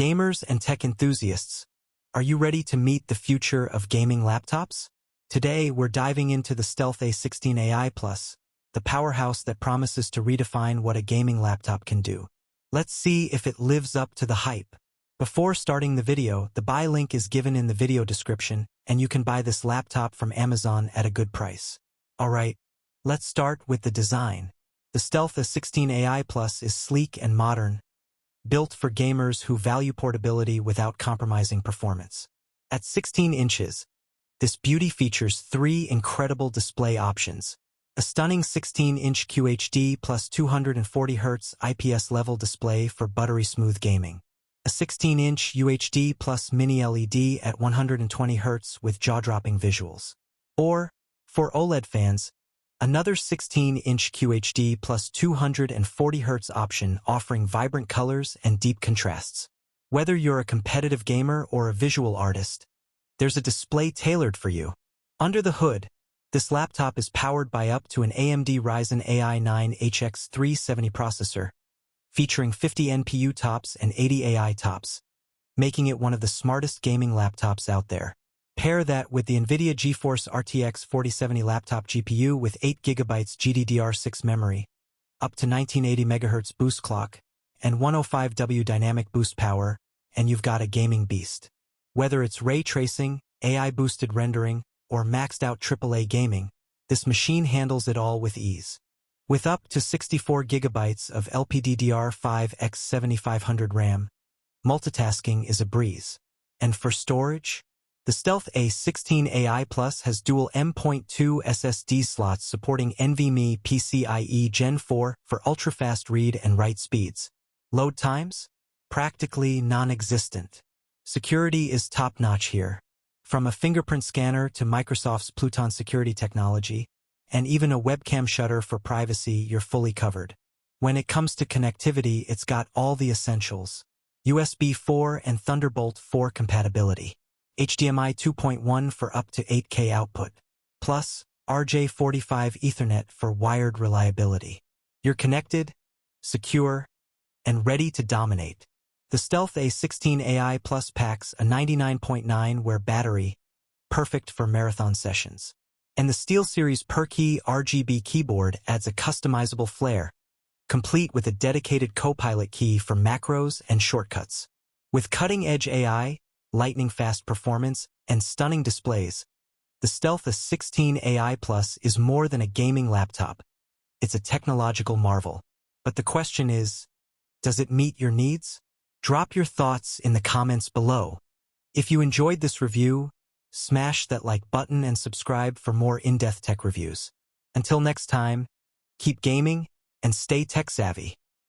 Gamers and tech enthusiasts, are you ready to meet the future of gaming laptops? Today, we're diving into the Stealth A16 AI+, the powerhouse that promises to redefine what a gaming laptop can do. Let's see if it lives up to the hype. Before starting the video, the buy link is given in the video description, and you can buy this laptop from Amazon at a good price. Alright, let's start with the design. The Stealth A16 AI+ is sleek and modern, built for gamers who value portability without compromising performance. At 16 inches, this beauty features three incredible display options: a stunning 16-inch QHD plus 240Hz IPS-level display for buttery-smooth gaming, a 16-inch UHD plus mini-LED at 120Hz with jaw-dropping visuals, or, for OLED fans, another 16-inch QHD plus 240Hz option offering vibrant colors and deep contrasts. Whether you're a competitive gamer or a visual artist, there's a display tailored for you. Under the hood, this laptop is powered by up to an AMD Ryzen AI9HX370 processor, featuring 50 NPU tops and 80 AI tops, making it one of the smartest gaming laptops out there. Pair that with the NVIDIA GeForce RTX 4070 laptop GPU with 8GB GDDR6 memory, up to 1980 MHz boost clock, and 105W dynamic boost power, and you've got a gaming beast. Whether it's ray tracing, AI-boosted rendering, or maxed-out AAA gaming, this machine handles it all with ease. With up to 64GB of LPDDR5X 7500 RAM, multitasking is a breeze. And for storage, the Stealth A16 AI Plus has dual M.2 SSD slots supporting NVMe PCIe Gen 4 for ultra-fast read and write speeds. Load times? Practically non-existent. Security is top-notch here. From a fingerprint scanner to Microsoft's Pluton security technology, and even a webcam shutter for privacy, you're fully covered. When it comes to connectivity, it's got all the essentials: USB 4 and Thunderbolt 4 compatibility, HDMI 2.1 for up to 8K output, plus RJ45 Ethernet for wired reliability. You're connected, secure, and ready to dominate. The Stealth A16 AI Plus packs a 99.9 battery, perfect for marathon sessions. And the SteelSeries PerKey RGB keyboard adds a customizable flair, complete with a dedicated Copilot key for macros and shortcuts. With cutting-edge AI, lightning-fast performance, and stunning displays, the Stealth A16 AI Plus is more than a gaming laptop. It's a technological marvel. But the question is, does it meet your needs? Drop your thoughts in the comments below. If you enjoyed this review, smash that like button and subscribe for more in-depth tech reviews. Until next time, keep gaming and stay tech-savvy.